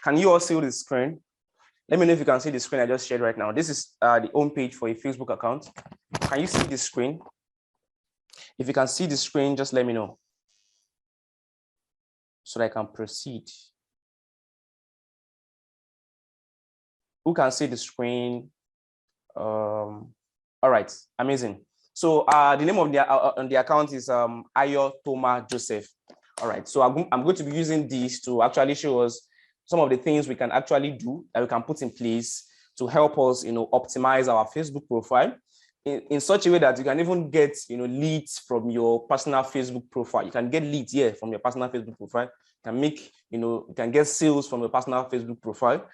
Can you all see the screen? Let me know if you can see the screen I just shared right now. This is the home page for a Facebook account. Can you see the screen? If you can see the screen, just let me know so that I can proceed. Who can see the screen? All right, amazing. So the name of the account is Ayo Toma Joseph. All right, so I'm going to be using this to actually show us some of the things we can actually do that we can put in place to help us, optimize our Facebook profile in such a way that you can even get, leads from your personal Facebook profile. You can get leads here from your personal Facebook profile. You can make, you can get sales from your personal Facebook profile,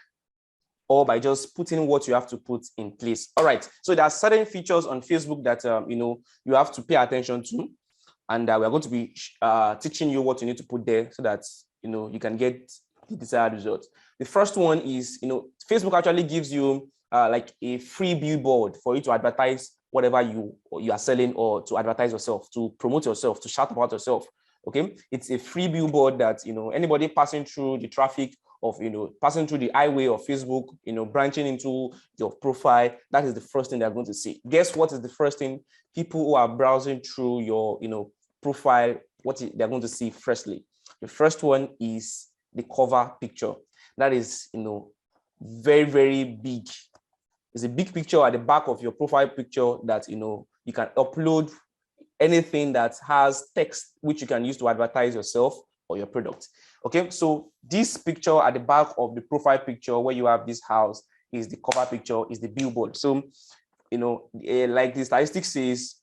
or by just putting what you have to put in place. All right, so there are certain features on Facebook that you have to pay attention to, and we are going to be teaching you what you need to put there so that you can get the desired results. The first one is Facebook actually gives you like a free billboard for you to advertise whatever you are selling, or to advertise yourself, to promote yourself, to shout about yourself. Okay, it's a free billboard that anybody passing through the traffic of passing through the highway of Facebook, branching into your profile, that is the first thing they're going to see. Guess what is the first thing people who are browsing through your profile, what they're going to see firstly? The first one is the cover picture. That is very, very big. It's a big picture at the back of your profile picture that you can upload anything that has text which you can use to advertise yourself or your product. Okay, so this picture at the back of the profile picture where you have this house is the cover picture, is the billboard. So like the statistics says,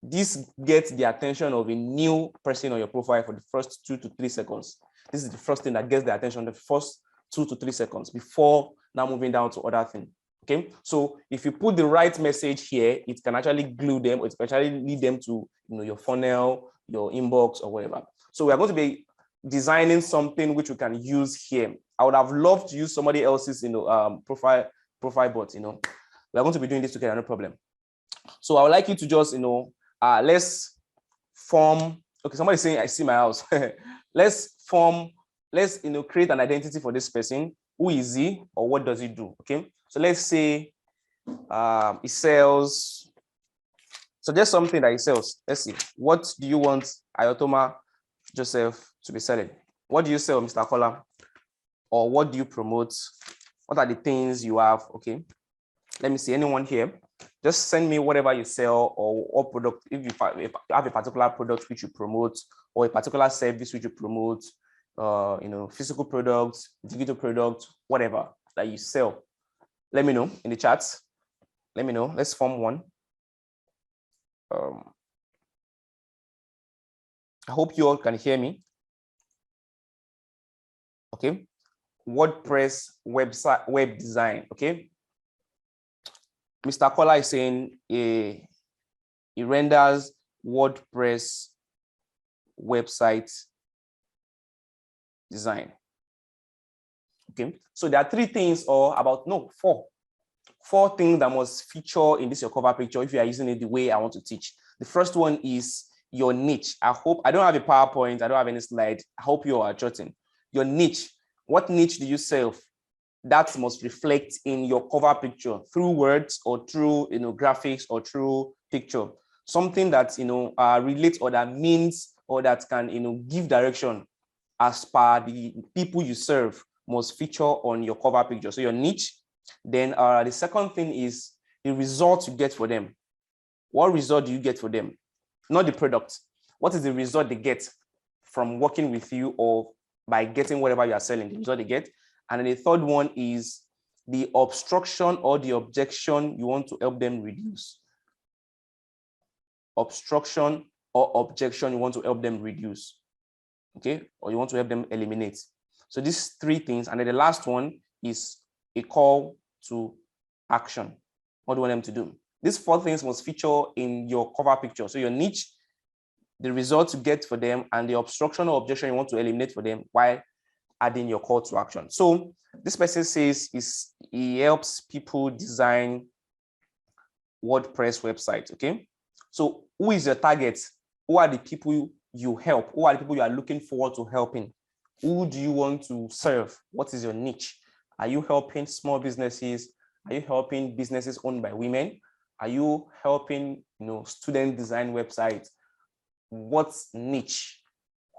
this gets the attention of a new person on your profile for the first 2 to 3 seconds. This is the first thing that gets the attention, the first 2 to 3 seconds before now moving down to other things. Okay, so if you put the right message here, it can actually glue them, or it can actually lead them to your funnel, your inbox, or whatever. So we are going to be designing something which we can use here. I would have loved to use somebody else's profile, but we are going to be doing this together, no problem. So I would like you to just let's form. Okay, somebody's saying I see my house. Let's create an identity for this person. Who is he, or what does he do? Okay, so let's say he sells. So just something that he sells. Let's see. What do you want Ayotoma Joseph to be selling? What do you sell, Mr. Kola? Or what do you promote? What are the things you have? Okay, let me see. Anyone here? Just send me whatever you sell, or what product. If you have a particular product which you promote, or a particular service which you promote, physical products, digital products, whatever that you sell, let me know in the chat. Let me know. Let's form one. I hope you all can hear me. Okay. WordPress website, web design. Okay. Mr. Kola is saying he renders WordPress website design. Okay. So there are 3 things, or about four things that must feature in this your cover picture if you are using it the way I want to teach. The first one is your niche. I don't have a PowerPoint, I don't have any slide. I hope you are jotting. Your niche. What niche do you sell? That must reflect in your cover picture through words, or through graphics, or through picture. Something that relates, or that means, or that can give direction as per the people you serve must feature on your cover picture. So your niche. Then the second thing is the result you get for them. What result do you get for them? Not the product. What is the result they get from working with you, or by getting whatever you are selling, the result they get? And then the third one is the obstruction or the objection you want to help them reduce. Obstruction or objection you want to help them reduce. Okay, or you want to help them eliminate. So these 3 things. And then the last one is a call to action. What do you want them to do? These 4 things must feature in your cover picture. So your niche, the results you get for them, and the obstruction or objection you want to eliminate for them, while adding your call to action. So this person says he helps people design WordPress websites. Okay, so who is your target? Who are the people you help? Who are the people you are looking forward to helping? Who do you want to serve? What is your niche? Are you helping small businesses? Are you helping businesses owned by women? Are you helping, student design websites? What's niche?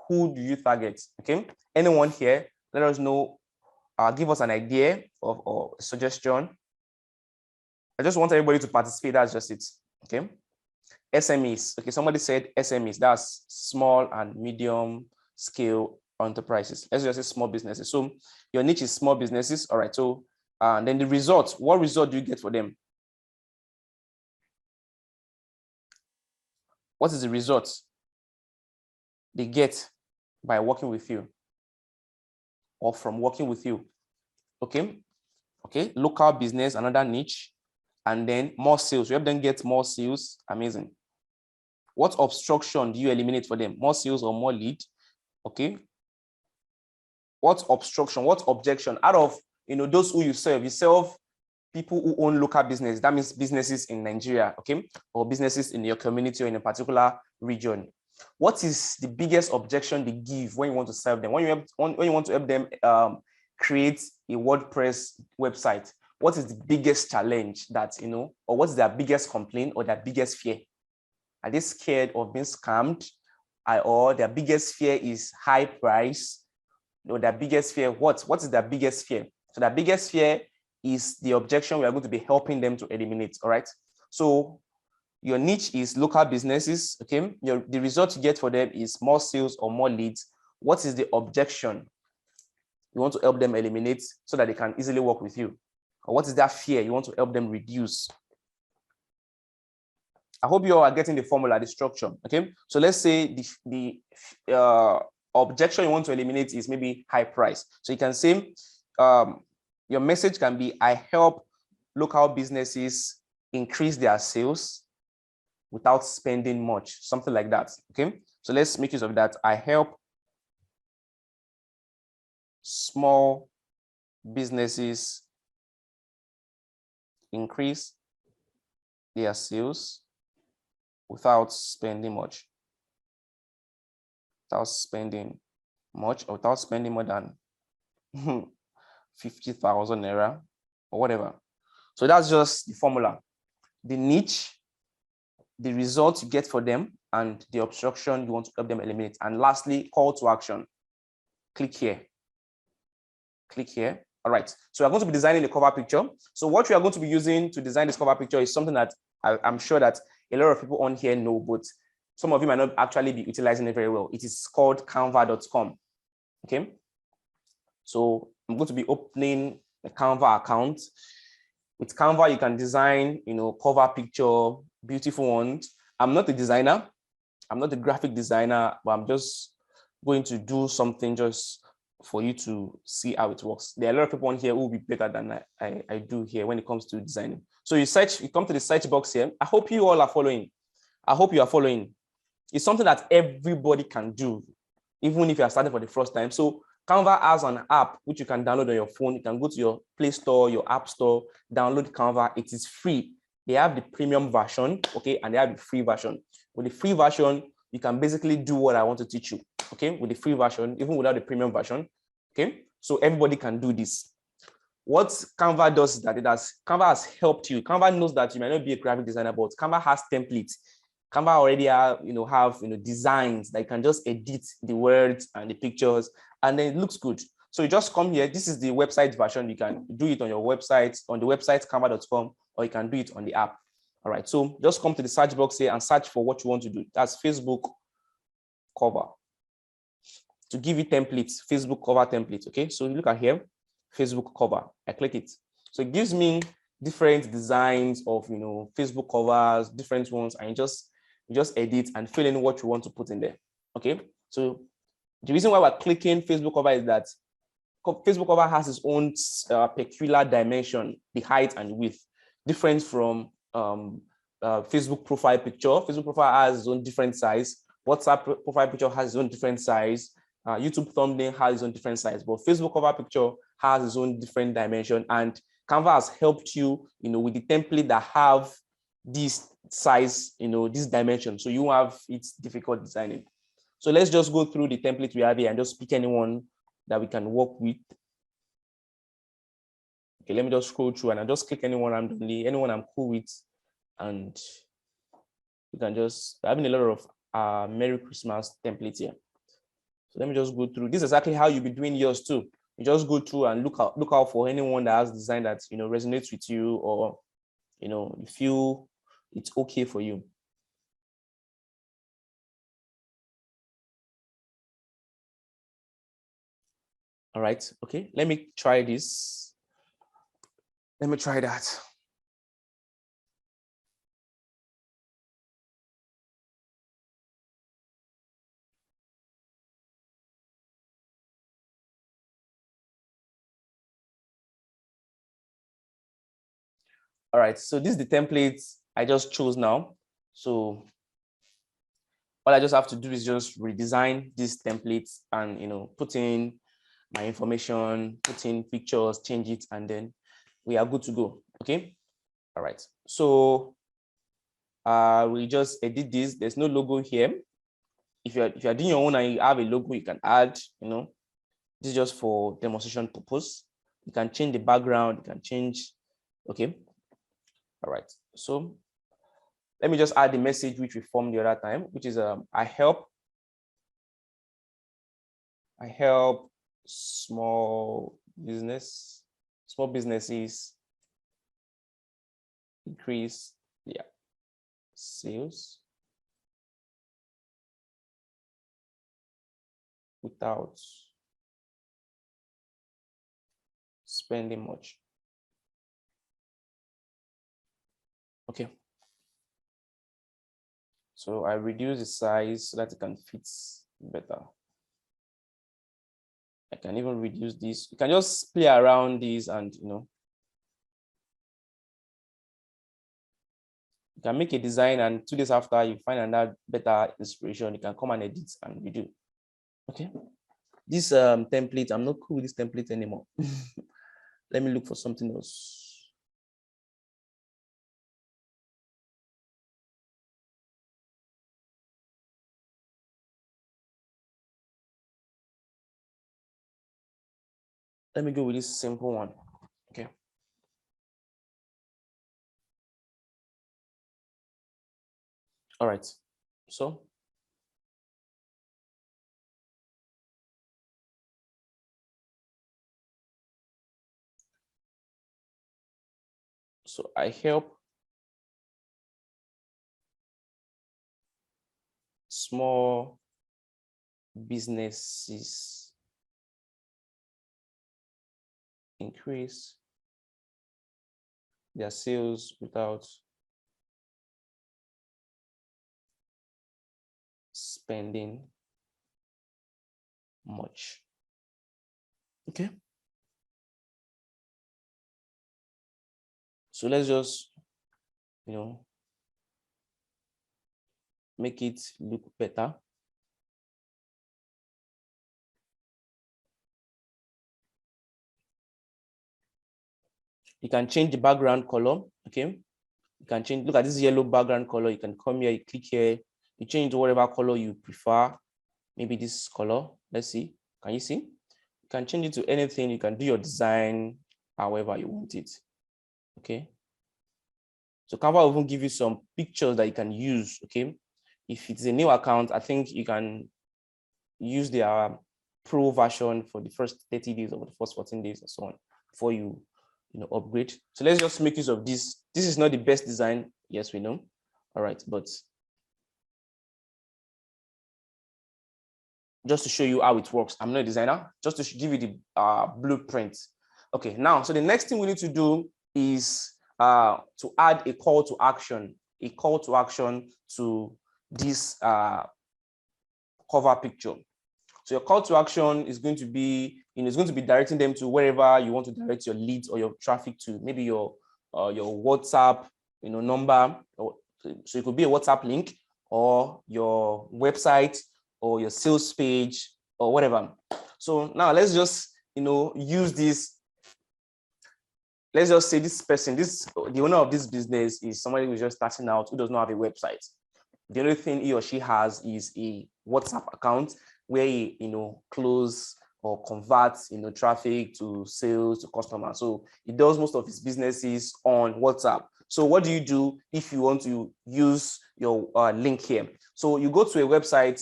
Who do you target? Okay. Anyone here? Let us know. Give us an idea or a suggestion. I just want everybody to participate. That's just it. Okay. SMEs. Okay. Somebody said SMEs. That's small and medium scale enterprises. Let's just say small businesses. So your niche is small businesses. All right. So then the result. What result do you get for them? What is the result they get by working with you or from working with you? Okay. Local business, another niche, and then more sales. You help them get more sales. Amazing. What obstruction do you eliminate for them? More sales or more lead? Okay. What obstruction? What objection? Out of those who you serve people who own local business. That means businesses in Nigeria, okay, or businesses in your community or in a particular region. What is the biggest objection they give when you want to serve them? When you want to help them create a WordPress website, what is the biggest challenge that, or what's their biggest complaint or their biggest fear? Are they scared of being scammed? Or their biggest fear is high price? Or their biggest fear, what is their biggest fear? So their biggest fear is the objection we are going to be helping them to eliminate, all right? So your niche is local businesses, okay? The result you get for them is more sales or more leads. What is the objection you want to help them eliminate so that they can easily work with you? Or what is that fear you want to help them reduce? I hope you all are getting the formula, the structure, okay? So let's say the objection you want to eliminate is maybe high price. So you can say, your message can be, I help local businesses increase their sales without spending much, something like that, okay? So let's make use of that. I help small businesses increase their sales without spending much. Without spending much or without spending more than 50,000 naira or whatever. So that's just the formula. The niche, the results you get for them, and the obstruction you want to help them eliminate. And lastly, call to action. Click here. Click here. All right. So we're going to be designing the cover picture. So what we are going to be using to design this cover picture is something that I'm sure that a lot of people on here know, but some of you might not actually be utilizing it very well. It is called canva.com. Okay. So I'm going to be opening a Canva account. With Canva, you can design, cover picture, beautiful ones. I'm not a designer. I'm not a graphic designer, but I'm just going to do something just for you to see how it works. There are a lot of people on here who will be better than I do here when it comes to designing. So you come to the search box here. I hope you all are following. I hope you are following. It's something that everybody can do, even if you are starting for the first time. So Canva has an app which you can download on your phone. You can go to your Play Store, your App Store, download Canva. It is free. They have the premium version, okay, and they have the free version. With the free version, you can basically do what I want to teach you, okay, with the free version, even without the premium version, okay? So everybody can do this. What Canva does is that Canva has helped you. Canva knows that you might not be a graphic designer, but Canva has templates. Canva already have designs that you can just edit the words and the pictures, and then it looks good. So you just come here. This is the website version. You can do it on your website, on the website canva.com, or you can do it on the app. All right. So just come to the search box here and search for what you want to do. That's Facebook cover. To give you templates, Facebook cover templates. Okay. So you look at here, Facebook cover. I click it. So it gives me different designs of Facebook covers, different ones, and you just edit and fill in what you want to put in there. Okay. So the reason why we're clicking Facebook cover is that Facebook cover has its own peculiar dimension, the height and width, different from Facebook profile picture. Facebook profile has its own different size. WhatsApp profile picture has its own different size. YouTube thumbnail has its own different size, but Facebook cover picture has its own different dimension. And Canva has helped you, with the template that have this size, this dimension. So you have it's difficult designing. So let's just go through the template we have here and just pick anyone that we can work with. Okay, let me just scroll through and I just click anyone randomly, anyone I'm cool with, and you can just having a lot of Merry Christmas templates here. So let me just go through. This is exactly how you'll be doing yours too. You just go through and look out for anyone that has design that resonates with you, or you feel it's okay for you. All right, okay, let me try this. Let me try that. All right, so this is the template I just chose now. So all I just have to do is just redesign this template and put in my information, put in pictures, change it, and then we are good to go. Okay. All right. So we just edit this. There's no logo here. If you're doing your own and you have a logo, you can add. This is just for demonstration purpose. You can change the background. You can change. Okay. All right. So let me just add the message which we formed the other time, which is I help small businesses increase their sales without spending much. Okay. So I reduce the size so that it can fit better. I can even reduce this. You can just play around these and you can make a design, and 2 days after you find another better inspiration, you can come and edit and redo. Okay. This template, I'm not cool with this template anymore. Let me look for something else. Let me go with this simple one. Okay. All right. So I help small businesses increase their sales without spending much. Okay. So let's just, make it look better. You can change the background color. Okay. You can change, look at this yellow background color. You can come here, you click here, you change to whatever color you prefer. Maybe this color. Let's see. Can you see? You can change it to anything. You can do your design however you want it. Okay. So Canva will even give you some pictures that you can use. Okay. If it's a new account, I think you can use their pro version for the first 30 days or the first 14 days and so on before you upgrade. So let's just make use of this. This is not the best design. Yes, we know. All right, but just to show you how it works, I'm not a designer, just to give you the blueprint. Okay, now, so the next thing we need to do is to add a call to action to this cover picture. So your call to action is going to be, it's going to be directing them to wherever you want to direct your leads or your traffic to, maybe your WhatsApp, number, or so it could be a WhatsApp link or your website or your sales page or whatever. So now let's just, use this. Let's just say this person, the owner of this business is somebody who's just starting out, who does not have a website. The only thing he or she has is a WhatsApp account where he, close or convert, traffic to sales to customers. So he does most of his businesses on WhatsApp. So what do you do if you want to use your link here? So you go to a website,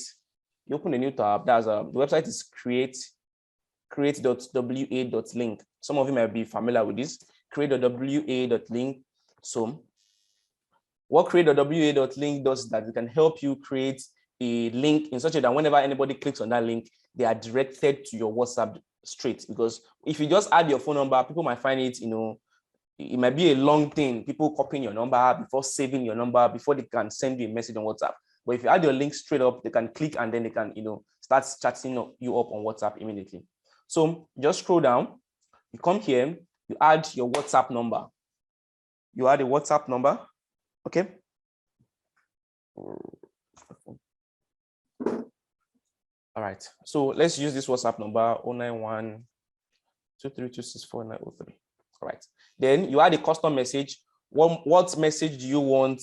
you open a new tab. That's the website is create.wa.link. Some of you might be familiar with this. Create.wa.link. So what create.wa.link does is that it can help you create a link in such a that whenever anybody clicks on that link, they are directed to your WhatsApp straight. Because if you just add your phone number, people might find it, it might be a long thing, people copying your number before saving your number, before they can send you a message on WhatsApp. But if you add your link straight up, they can click and then they can, start chatting you up on WhatsApp immediately. So just scroll down, you come here, you add your WhatsApp number. You add a WhatsApp number, okay? All right, so let's use this WhatsApp number 091 23264 All right, then you add a custom message. What message do you want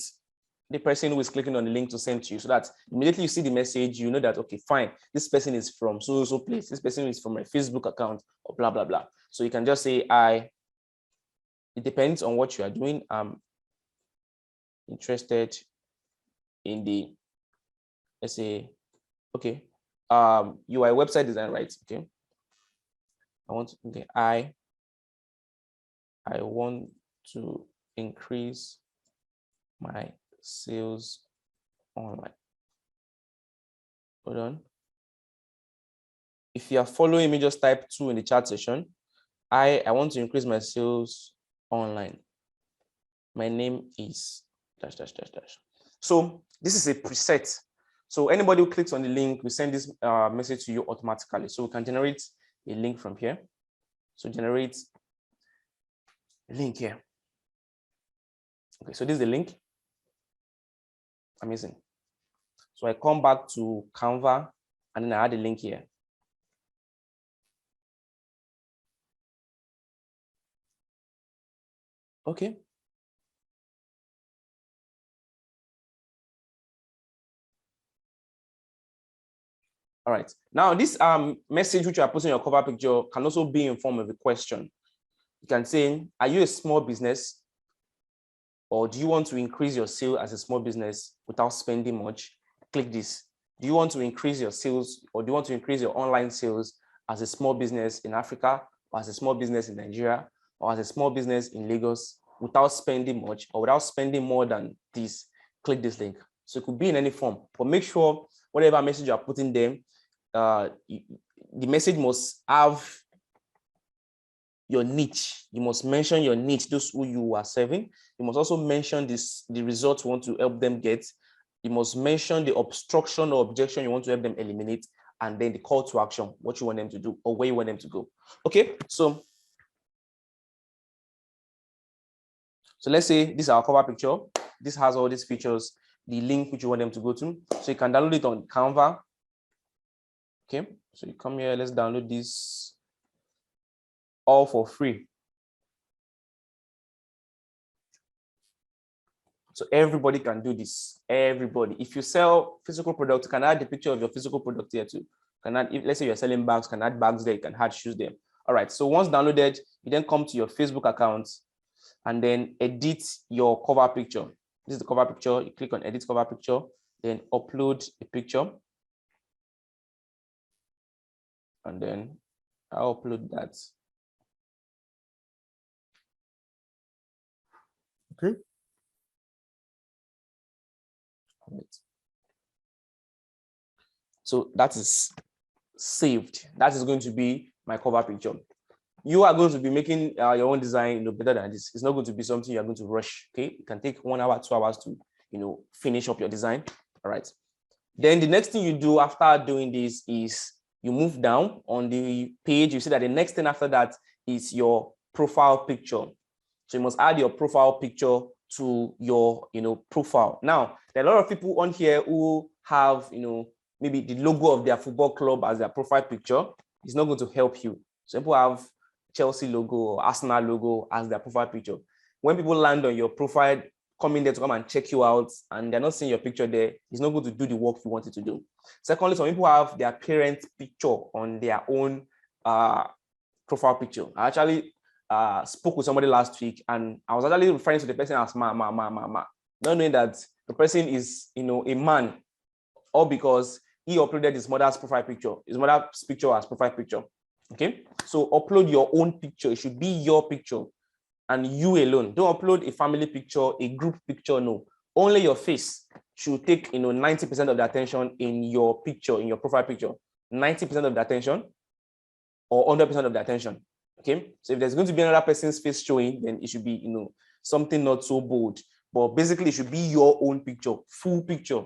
the person who is clicking on the link to send to you, so that immediately you see the message, you know that, okay, fine, this person is from so place, this person is from my Facebook account, or blah, blah, blah. So you can just say, it depends on what you are doing. I'm interested in the, let's say, okay, you are a website designer, right? Okay. I want to increase my sales online. Hold on. If you are following me, just type 2 in the chat session. I want to increase my sales online. My name is dash. So this is a preset. So anybody who clicks on the link, we send this message to you automatically. So we can generate a link from here. So generate a link here. Okay, so this is the link. Amazing. So I come back to Canva and then I add a link here. Okay. All right. Now this message which you are putting in your cover picture can also be in form of a question. You can say, are you a small business? Or do you want to increase your sale as a small business without spending much? Click this. Do you want to increase your sales, or do you want to increase your online sales as a small business in Africa, or as a small business in Nigeria, or as a small business in Lagos without spending much, or without spending more than this? Click this link. So it could be in any form, but make sure whatever message you are putting there, the message must have your niche. You must mention your niche, those who you are serving. You must also mention the results you want to help them get. You must mention the obstruction or objection you want to help them eliminate, and then the call to action, what you want them to do or where you want them to go. Okay, so let's say this is our cover picture. This has all these features, the link which you want them to go to. So you can download it on Canva. Okay, so you come here, let's download this all for free. So everybody can do this. Everybody. If you sell physical products, you can add the picture of your physical product here too. Can add, if let's say you're selling bags, can add bags there, you can add shoes there. All right. So once downloaded, you then come to your Facebook account and then edit your cover picture. This is the cover picture. You click on edit cover picture, then upload a picture. And then I'll upload that. Okay. So that is saved. That is going to be my cover picture. You are going to be making your own design, better than this. It's not going to be something you are going to rush. Okay, it can take 1 hour, 2 hours to, finish up your design. All right. Then the next thing you do after doing this is you move down on the page. You see that the next thing after that is your profile picture. So you must add your profile picture to your, profile. Now, there are a lot of people on here who have, maybe the logo of their football club as their profile picture. It's not going to help you. Some people have Chelsea logo or Arsenal logo as their profile picture. When people land on your profile, coming there to come and check you out, and they're not seeing your picture there, it's not going to do the work you want it to do. Secondly, some people have their parent picture on their own profile picture. I actually spoke with somebody last week, and I was actually referring to the person as ma, not knowing that the person is, a man, all because he uploaded his mother's profile picture, his mother's picture as profile picture. Okay, so upload your own picture. It should be your picture and you alone. Don't upload a family picture, a group picture. No, only your face should take 90% of the attention in your picture, in your profile picture. 90% of the attention or 100% of the attention. Okay, so if there's going to be another person's face showing, then it should be something not so bold. But basically, it should be your own picture, full picture.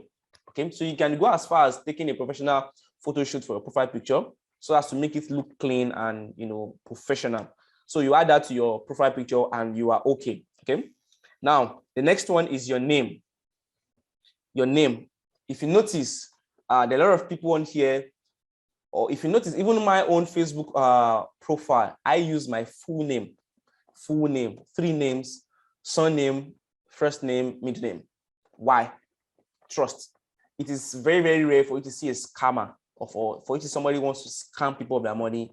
Okay, so you can go as far as taking a professional photo shoot for your profile picture, so as to make it look clean and professional. So you add that to your profile picture and you are okay. Okay. Now the next one is your name. Your name. If you notice, there are a lot of people on here, or if you notice, even my own Facebook profile, I use my full name, 3 names, surname, first name, middle name. Why? Trust. It is very, very rare for you to see a scammer, or for you to see somebody who wants to scam people of their money,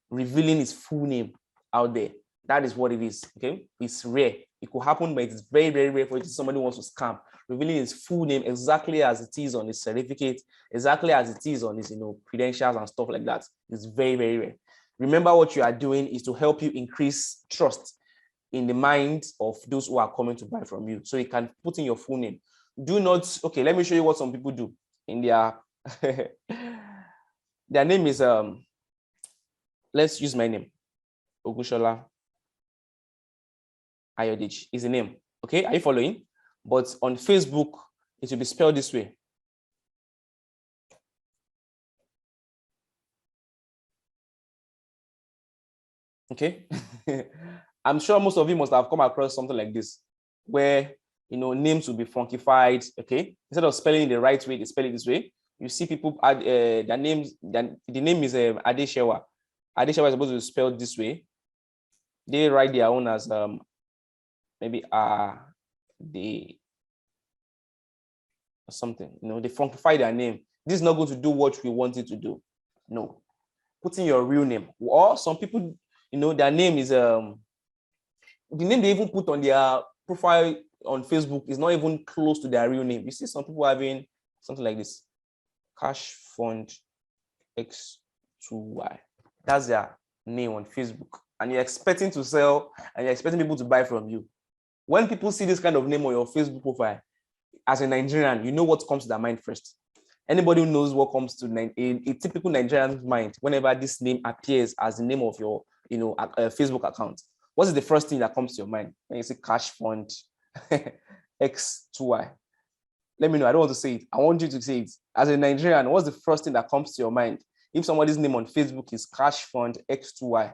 revealing his full name out there. That is what it is. Okay, it's rare. It could happen, but it's very, very rare for you to see somebody who wants to scam, revealing his full name exactly as it is on his certificate, exactly as it is on his credentials and stuff like that. It's very, very rare. Remember, what you are doing is to help you increase trust in the minds of those who are coming to buy from you. So you can put in your full name. Do not, okay, let me show you what some people do in their their name is let's use my name, Ogushola Ayodich is the name. Okay, are you following? But on Facebook, it will be spelled this way. Okay. I'm sure most of you must have come across something like this, where names will be funkified. Okay, instead of spelling it the right way, they spell it this way. You see people add their names. The name is Adeshewa. Adeshewa is supposed to be spelled this way. They write their own as maybe they or something. They funkify their name. This is not going to do what we want it to do. No, put in your real name. Or some people, their name is the name they even put on their profile on Facebook is not even close to their real name. You see some people having something like this: Cash Fund X2Y. That's their name on Facebook, and you're expecting to sell, and you're expecting people to buy from you. When people see this kind of name on your Facebook profile, as a Nigerian, you know what comes to their mind first. Anybody who knows what comes to a typical Nigerian's mind whenever this name appears as the name of your Facebook account, what is the first thing that comes to your mind when you say Cash Fund X2Y? Let me know. I don't want to say it. I want you to say it. As a Nigerian, what's the first thing that comes to your mind if somebody's name on Facebook is Cash Fund X2Y?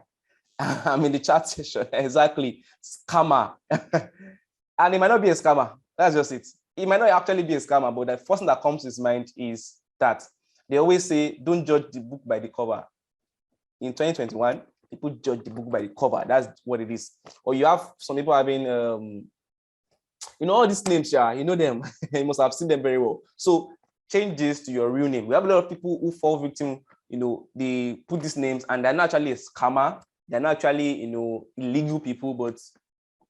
I'm in the chat session. Exactly. Scammer. And it might not be a scammer. That's just it. It might not actually be a scammer, but the first thing that comes to his mind is that they always say, don't judge the book by the cover. In 2021, people judge the book by the cover. That's what it is. Or you have some people having, all these names, yeah, you know them. You must have seen them very well. So change this to your real name. We have a lot of people who fall victim, they put these names and they're not actually a scammer. They're not actually, illegal people, but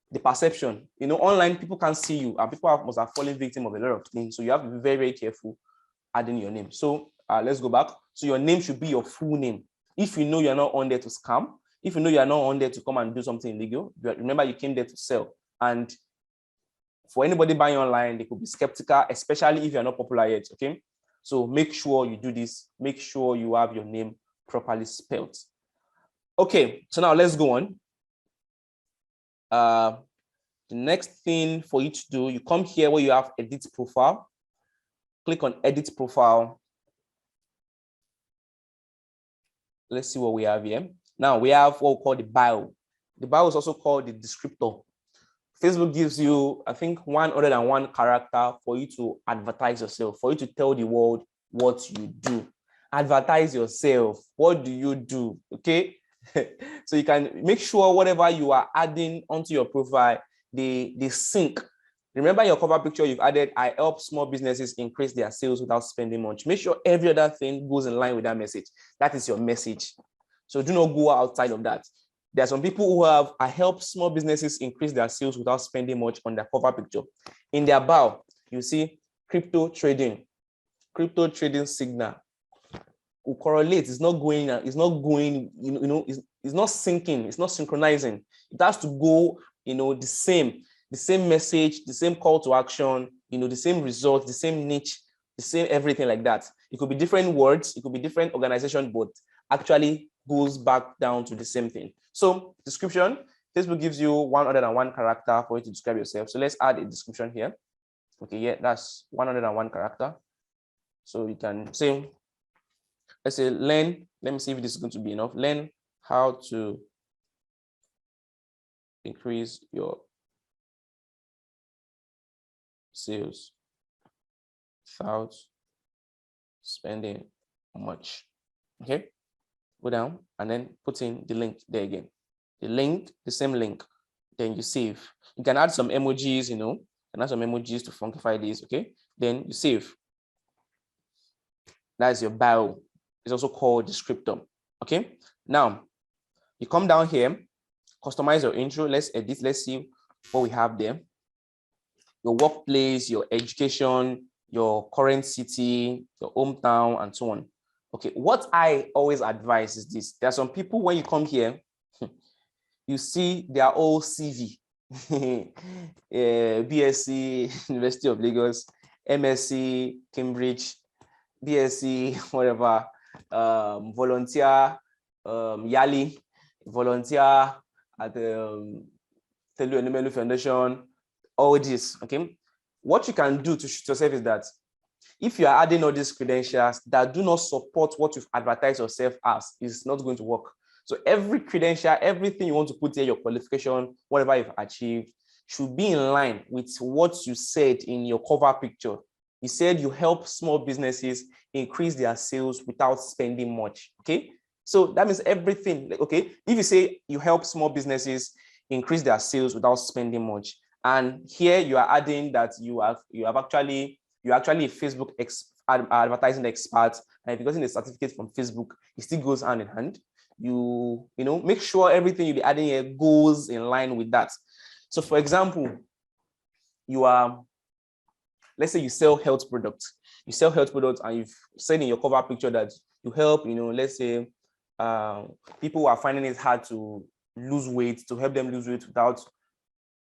the perception, online people can't see you and people must have fallen victim of a lot of things. So you have to be very, very careful adding your name. So let's go back. So your name should be your full name. If you know you're not on there to scam, if you know you're not on there to come and do something illegal, remember you came there to sell. And for anybody buying online, they could be skeptical, especially if you're not popular yet. Okay. So make sure you do this. Make sure you have your name properly spelled. Okay. So now let's go on. The next thing for you to do, you come here where you have edit profile. Click on edit profile. Let's see what we have here. Now we have what we call the bio. The bio is also called the descriptor. Facebook gives you, I think, 101 character for you to advertise yourself, for you to tell the world what you do. Advertise yourself. What do you do? Okay. So you can make sure whatever you are adding onto your profile, they sync. Remember your cover picture you've added, I help small businesses increase their sales without spending much. Make sure every other thing goes in line with that message. That is your message. So do not go outside of that. There are some people who I help small businesses increase their sales without spending much on their cover picture. In their bio, you see crypto trading signal will correlate. It's not going, it's not syncing, it's not synchronizing. It has to go, the same message, the same call to action, the same result, the same niche, the same everything like that. It could be different words, it could be different organization, but actually goes back down to the same thing. So description, Facebook gives you 101 character for you to describe yourself. So let's add a description here. Okay, yeah, that's 101 character. So you can say, let's say learn, let me see if this is going to be enough. Learn how to increase your sales without spending much. Okay, go down and then put in the link there again. The link, the same link, then you save. You can add some emojis, and add some emojis to funkify this. Okay, then you save. That's your bio. It's also called descriptor. Okay, now you come down here, customize your intro. Let's edit. Let's see what we have there. Your workplace, your education, your current city, your hometown, and so on. Okay, what I always advise is this. There are some people, when you come here, you see their old CV. BSc, University of Lagos, MSc, Cambridge, BSc, whatever, volunteer, Yali, volunteer at the Telu Enumelu Foundation, all this, okay? What you can do to shoot yourself is that if you are adding all these credentials that do not support what you've advertised yourself as, it's not going to work. So every credential, everything you want to put here, your qualification, whatever you've achieved, should be in line with what you said in your cover picture. You said you help small businesses increase their sales without spending much, okay? So that means everything, okay? If you say you help small businesses increase their sales without spending much, and here you are adding that you're actually a Facebook advertising expert, and if you're getting a certificate from Facebook, it still goes hand in hand. You make sure everything you'll be adding here goes in line with that. So for example, let's say you sell health products. You sell health products and you've said in your cover picture that you help, let's say people who are finding it hard to lose weight, to help them lose weight without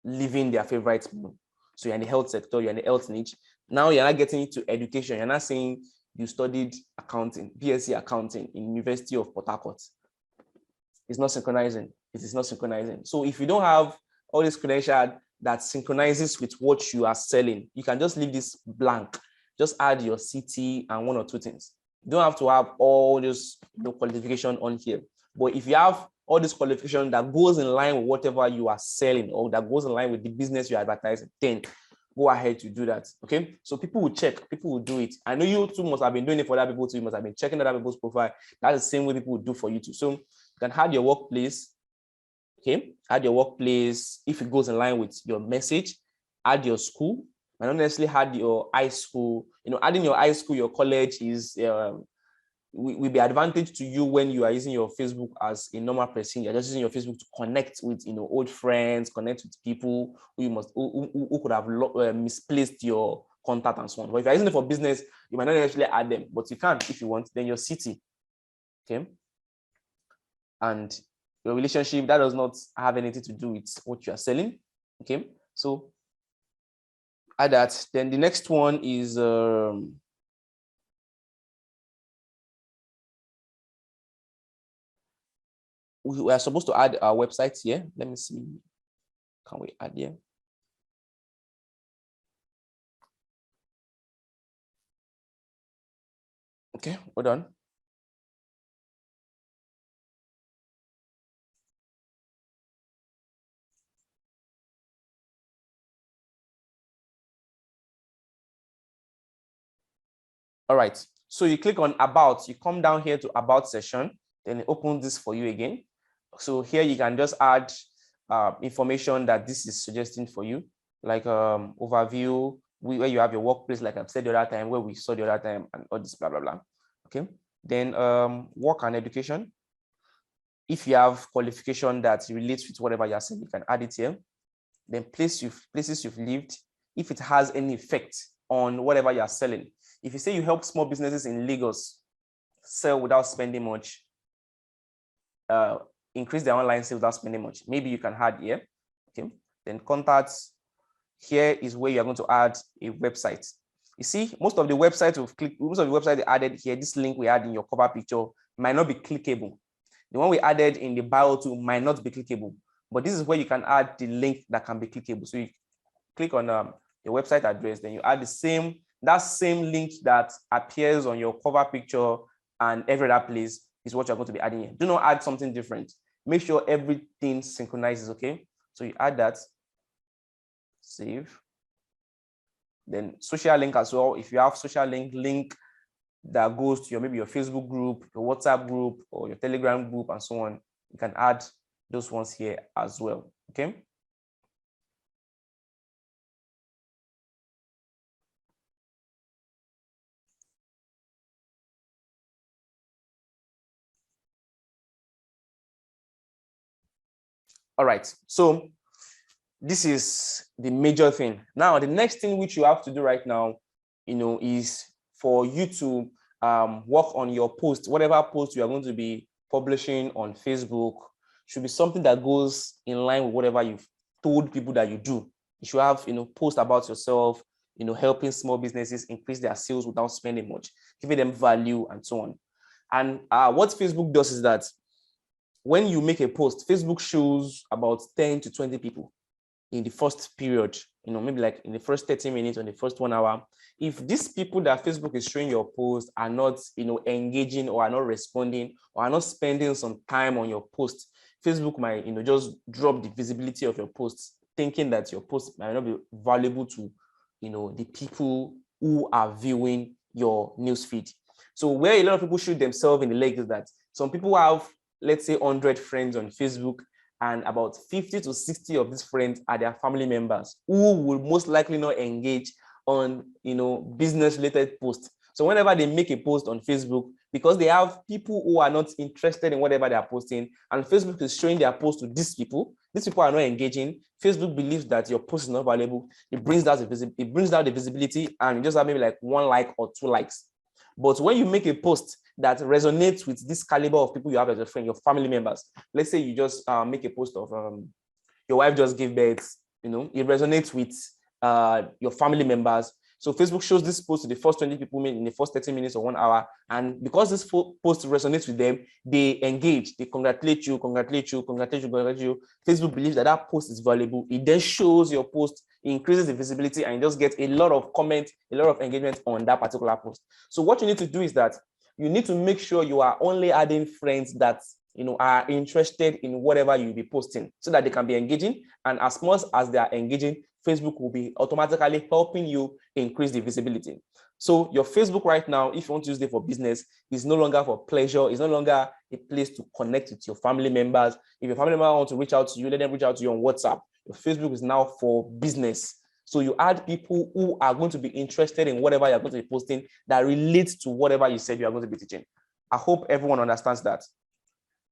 leaving their favorite meal. So you're in the health sector, you're in the health niche. Now you're not getting into education. You're not saying you studied accounting, BSc accounting in University of Port Harcourt. It's not synchronizing. It is not synchronizing. So if you don't have all this credential that synchronizes with what you are selling, you can just leave this blank. Just add your city and one or two things. You don't have to have all this qualification on here. But if you have all this qualification that goes in line with whatever you are selling or that goes in line with the business you're advertising, then go ahead to do that. Okay. So people will check, people will do it. I know you too must have been doing it for other people too. You must have been checking other people's profile. That's the same way people will do for you too. So you can add your workplace. Okay. Add your workplace if it goes in line with your message. Add your school. I don't necessarily add your high school. Adding your high school, your college is will be advantage to you when you are using your Facebook as a normal person. You're just using your Facebook to connect with old friends, connect with people who could have misplaced your contact and so on. But if you're using it for business, you might not actually add them, but you can if you want. Then your city, okay, and your relationship that does not have anything to do with what you are selling, okay. So add that. Then the next one is we are supposed to add our website here. Let me see. Can we add here? Okay, hold on. All right. So you click on about, you come down here to about session, then it opens this for you again. So here you can just add information that this is suggesting for you, like overview, where you have your workplace, like I've said the other time, where we saw the other time, and all this blah, blah, blah. Okay. Then work and education. if you have qualification that relates with whatever you're saying, you can add it here. Then places you've lived, if it has any effect on whatever you're selling. If you say you help small businesses in Lagos sell without spending much, increase their online sales without spending much, maybe you can add here. Okay. Then contacts, here is where you're going to add a website. You see, most of the websites they added here, this link we add in your cover picture might not be clickable. The one we added in the bio too might not be clickable, but this is where you can add the link that can be clickable. So you click on your website address, then you add that same link that appears on your cover picture and every other place is what you're going to be adding here. Do not add something different. Make sure everything synchronizes, okay? So you add that, save. Then social link as well. If you have social link that goes to maybe your Facebook group, your WhatsApp group, or your Telegram group, and so on, you can add those ones here as well, okay? All right, so this is the major thing. Now, the next thing which you have to do right now, is for you to work on your post. Whatever post you are going to be publishing on Facebook should be something that goes in line with whatever you've told people that you do. You should have, post about yourself, helping small businesses increase their sales without spending much, giving them value and so on. And what Facebook does is that when you make a post, Facebook shows about 10 to 20 people in the first period, maybe like in the first 30 minutes or the first 1 hour. If these people that Facebook is showing your post are not, engaging or are not responding or are not spending some time on your post, Facebook might, just drop the visibility of your posts, thinking that your post might not be valuable to, the people who are viewing your newsfeed. So where a lot of people shoot themselves in the leg is that some people have, let's say, 100 friends on Facebook, and about 50 to 60 of these friends are their family members who will most likely not engage on, business related posts. So whenever they make a post on Facebook, because they have people who are not interested in whatever they are posting, and Facebook is showing their post to these people are not engaging, Facebook believes that your post is not valuable. It brings down the visibility, and you just have maybe like 1 like or 2 likes. But when you make a post that resonates with this caliber of people you have as a friend, your family members, let's say you just make a post of your wife just gave birth, it resonates with your family members. So Facebook shows this post to the first 20 people in the first 30 minutes or 1 hour. And because this post resonates with them, they engage, they congratulate you. Facebook believes that post is valuable. It then shows your post, increases the visibility, and you just get a lot of comments, a lot of engagement on that particular post. So what you need to do is that you need to make sure you are only adding friends that are interested in whatever you'll be posting, so that they can be engaging. And as much as they are engaging, Facebook will be automatically helping you increase the visibility. So your Facebook right now, if you want to use it for business, is no longer for pleasure. It's no longer a place to connect with your family members. If your family member wants to reach out to you, let them reach out to you on WhatsApp. Your Facebook is now for business. So you add people who are going to be interested in whatever you're going to be posting that relates to whatever you said you are going to be teaching. I hope everyone understands that.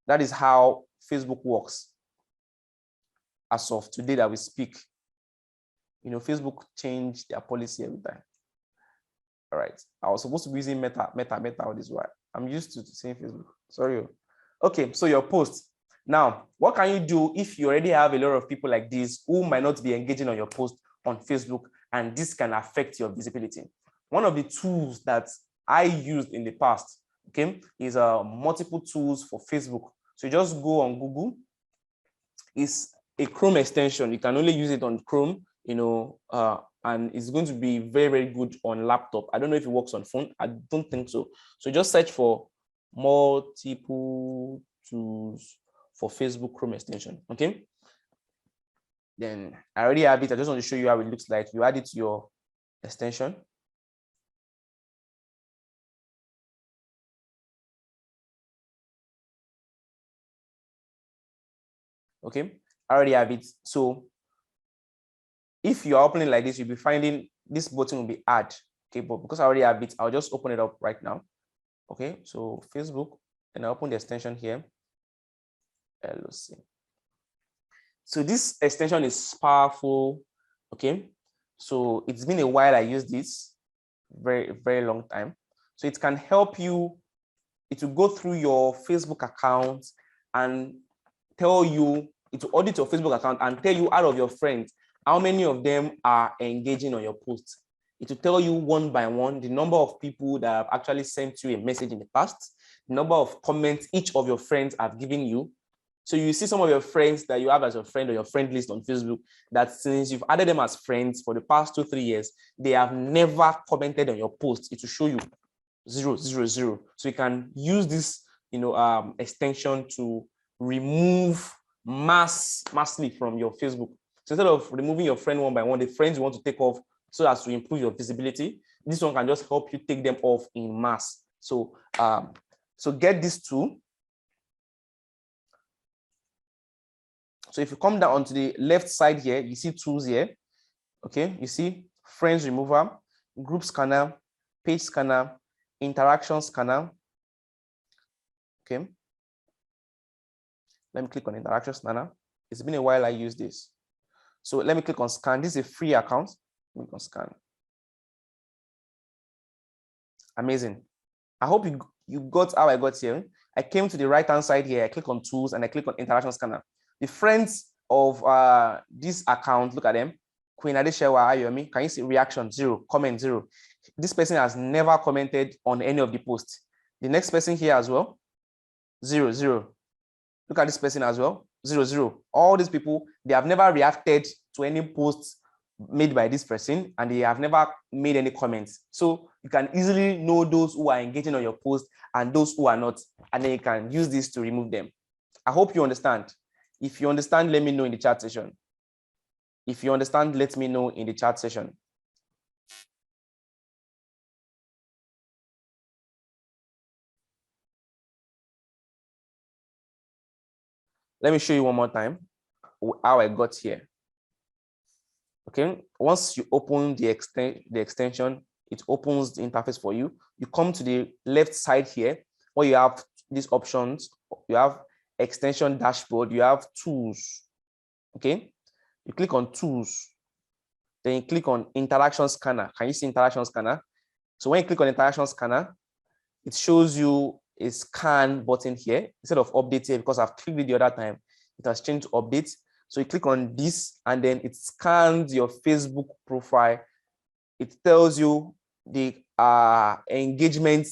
That is how Facebook works. As of today that we speak, Facebook changed their policy every time. All right. I was supposed to be using meta all this while. I'm used to saying Facebook. Sorry. Okay, so your post. Now, what can you do if you already have a lot of people like this who might not be engaging on your post on Facebook, and this can affect your visibility? One of the tools that I used in the past, okay, is multiple tools for Facebook. So you just go on Google. It's a Chrome extension. You can only use it on Chrome, and it's going to be very, very good on laptop. I don't know if it works on phone. I don't think so. So just search for multiple tools for Facebook Chrome extension, okay? Then I already have it. I just want to show you how it looks like. You add it to your extension. Okay, I already have it. So if you're opening like this, you'll be finding this button will be add. Okay, but because I already have it, I'll just open it up right now. Okay, so Facebook, and I open the extension here. LOC. So this extension is powerful. Okay. So it's been a while I used this, very long time. So it can help you. It will go through your Facebook account and tell you, it will audit your Facebook account and tell you out of your friends, how many of them are engaging on your posts. It will tell you one by one the number of people that have actually sent you a message in the past, the number of comments each of your friends have given you. So you see some of your friends that you have as your friend or your friend list on Facebook, that since you've added them as friends for the past 2-3 years, they have never commented on your post. It will show you 0, 0, 0. So you can use this, extension to remove massively from your Facebook. So instead of removing your friend one by one, the friends you want to take off so as to improve your visibility, this one can just help you take them off in mass. So get this tool. So if you come down onto the left side here, you see tools here. Okay, you see friends remover, group scanner, page scanner, interaction scanner. Okay. Let me click on interaction scanner. It's been a while I use this. So let me click on scan. This is a free account. Let me click on scan. Amazing. I hope you got how I got here. I came to the right-hand side here. I click on tools and I click on interaction scanner. The friends of this account, look at them. Queen Adeshewa Ayomi, can you see reaction 0, comment 0? This person has never commented on any of the posts. The next person here as well, 0, 0. Look at this person as well, 0, 0. All these people, they have never reacted to any posts made by this person, and they have never made any comments. So you can easily know those who are engaging on your post and those who are not, and then you can use this to remove them. I hope you understand. If you understand, let me know in the chat session. If you understand, let me know in the chat session. Let me show you one more time how I got here. Okay, once you open the extension, it opens the interface for you. You come to the left side here where you have these options. You have extension dashboard, you have tools. Okay, you click on tools, then you click on interaction scanner. Can you see interaction scanner? So when you click on interaction scanner, it shows you a scan button here instead of update here, because I've clicked it the other time. It has changed to update. So you click on this and then it scans your Facebook profile. It tells you the engagement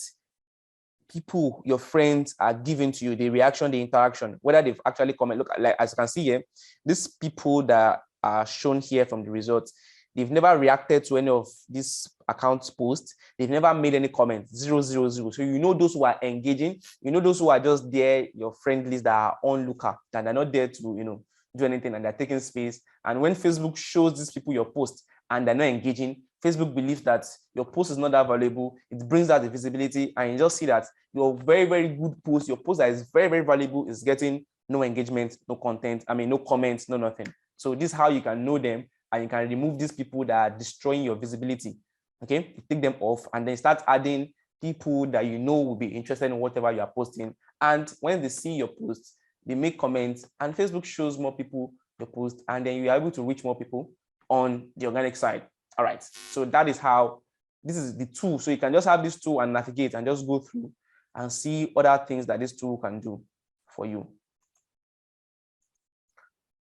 people, your friends are giving to you, the reaction, the interaction, whether they've actually comment. Look, like as you can see here, these people that are shown here from the results, they've never reacted to any of these accounts posts. They've never made any comments, 0, 0, 0. So you know those who are engaging, you know those who are just there, your friend list that are onlooker, that are not there to, do anything, and they're taking space. And when Facebook shows these people your post and they're not engaging, Facebook believes that your post is not that valuable. It brings out the visibility, and you just see that your very good post, your post that is very valuable, is getting no engagement, no content, no comments, no nothing. So this is how you can know them, and you can remove these people that are destroying your visibility. Okay, you take them off and then start adding people that you know will be interested in whatever you are posting. And when they see your posts, they make comments, and Facebook shows more people your post, and then you are able to reach more people on the organic side. All right, so that is how, this is the tool. So you can just have this tool and navigate and just go through and see other things that this tool can do for you.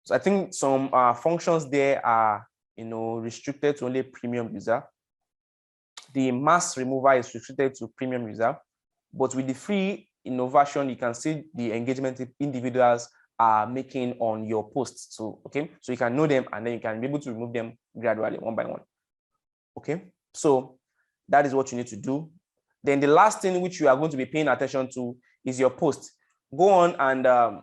So I think some functions there are, restricted to only premium user. The mass remover is restricted to premium user, but with the free version, you can see the engagement individuals are making on your posts. So, okay, so you can know them and then you can be able to remove them gradually, one by one. Okay, so that is what you need to do. Then the last thing which you are going to be paying attention to is your post. Go on and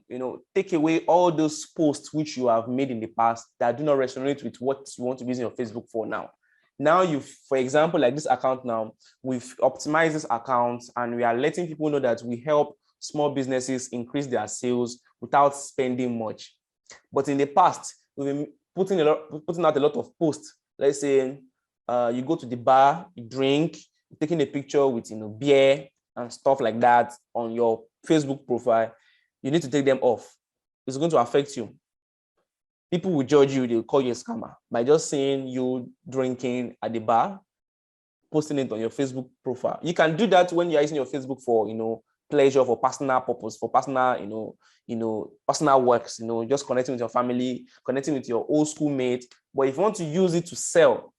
take away all those posts which you have made in the past that do not resonate with what you want to be using your Facebook for now. Now for example, like this account now, we've optimized this account and we are letting people know that we help small businesses increase their sales without spending much. But in the past, we've been putting out a lot of posts. Let's say you go to the bar, you drink, you're taking a picture with beer and stuff like that on your Facebook profile. You need to take them off. it's going to affect you. People will judge you, they'll call you a scammer by just seeing you drinking at the bar, posting it on your Facebook profile. You can do that when you're using your Facebook for, pleasure, for personal purpose, for personal, personal works, just connecting with your family, connecting with your old schoolmates. But if you want to use it to sell,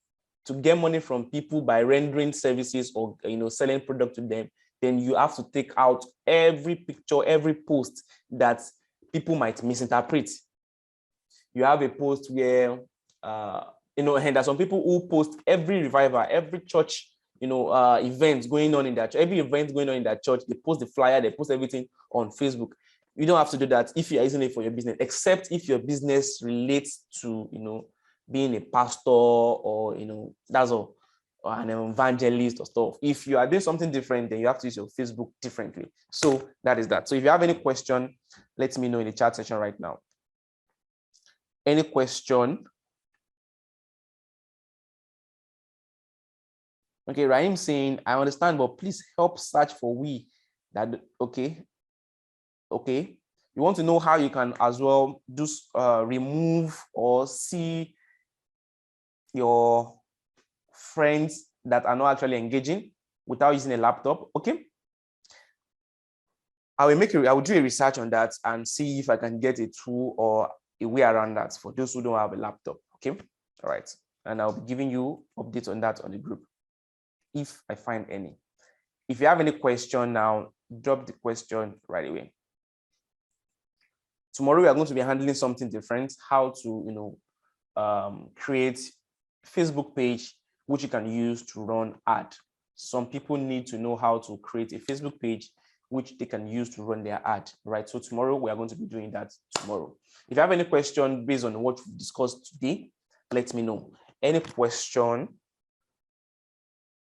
to get money from people by rendering services or, selling product to them, then you have to take out every picture, every post that people might misinterpret. You have a post where, and there's some people who post every revival, every church, event going on in that church, every event going on in that church, they post the flyer, they post everything on Facebook. You don't have to do that if you're using it for your business, except if your business relates to, being a pastor or, that's all, or an evangelist or stuff. If you are doing something different, then you have to use your Facebook differently. So that is that. So if you have any question, let me know in the chat section right now. Any question? Okay, Rahim saying, I understand, but please help search for we. That okay. Okay. You want to know how you can as well do remove or see your friends that are not actually engaging without using a laptop. Okay. I will do a research on that and see if I can get a tool or a way around that for those who don't have a laptop. Okay. All right. And I'll be giving you updates on that on the group if I find any. If you have any question now, drop the question right away. Tomorrow we are going to be handling something different, how to create Facebook page which you can use to run ad. Some people need to know how to create a Facebook page which they can use to run their ad, right? So tomorrow we are going to be doing that tomorrow. If you have any question based on what we discussed today, let me know. Any question?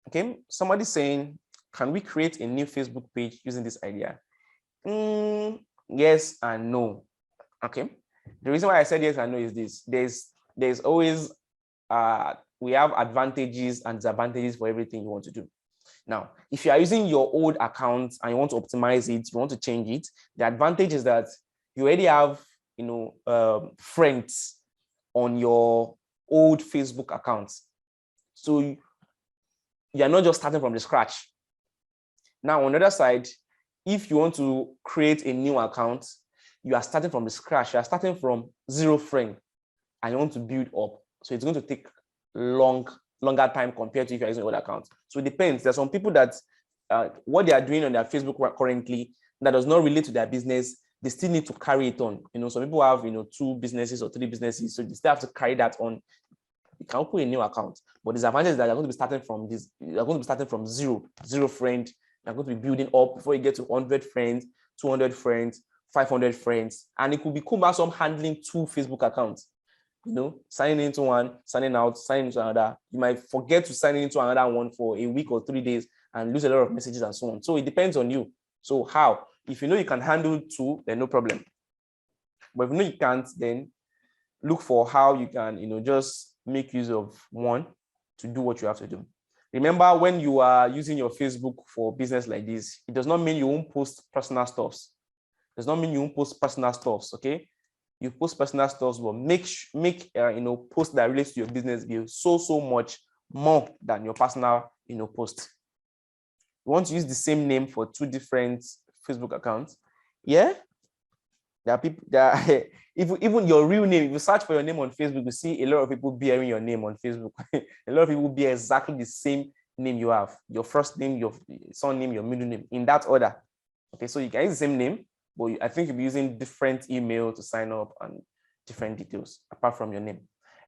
Okay, somebody saying, can we create a new Facebook page using this idea? Yes and no. Okay, the reason why I said yes and no is this: there's always we have advantages and disadvantages for everything you want to do. Now, if you are using your old account and you want to optimize it, you want to change it, the advantage is that you already have friends on your old Facebook account, so you're not just starting from the scratch. Now, on the other side, if you want to create a new account, you are starting from the scratch. You are starting from 0 friend and you want to build up. So it's going to take longer time compared to if you're using other accounts. So it depends. There's some people that what they are doing on their Facebook currently that does not relate to their business, they still need to carry it on. Some people have 2 businesses or 3 businesses, so they still have to carry that on. You can open a new account, but the disadvantage is that you're going to be starting from this. You're going to be starting from zero friend. You're going to be building up before you get to 100 friends, 200 friends, 500 friends, and it could be cumbersome handling 2 Facebook accounts. Signing into one, signing out, signing into another. You might forget to sign into another one for a week or 3 days and lose a lot of messages and so on. So it depends on you. So how? If you know you can handle 2, then no problem. But if you know you can't, then look for how you can, just make use of one to do what you have to do. Remember, when you are using your Facebook for business like this, it does not mean you won't post personal stuffs. It does not mean you won't post personal stuffs, okay? You post personal stuffs, but make post that relates to your business be so much more than your personal, post. You want to use the same name for 2 different Facebook accounts? Yeah. There are people that even your real name, if you search for your name on Facebook, you see a lot of people bearing your name on Facebook. A lot of people bear exactly the same name you have, your first name, your surname, your middle name, in that order. Okay, so you can use the same name, but I think you'll be using different email to sign up and different details apart from your name.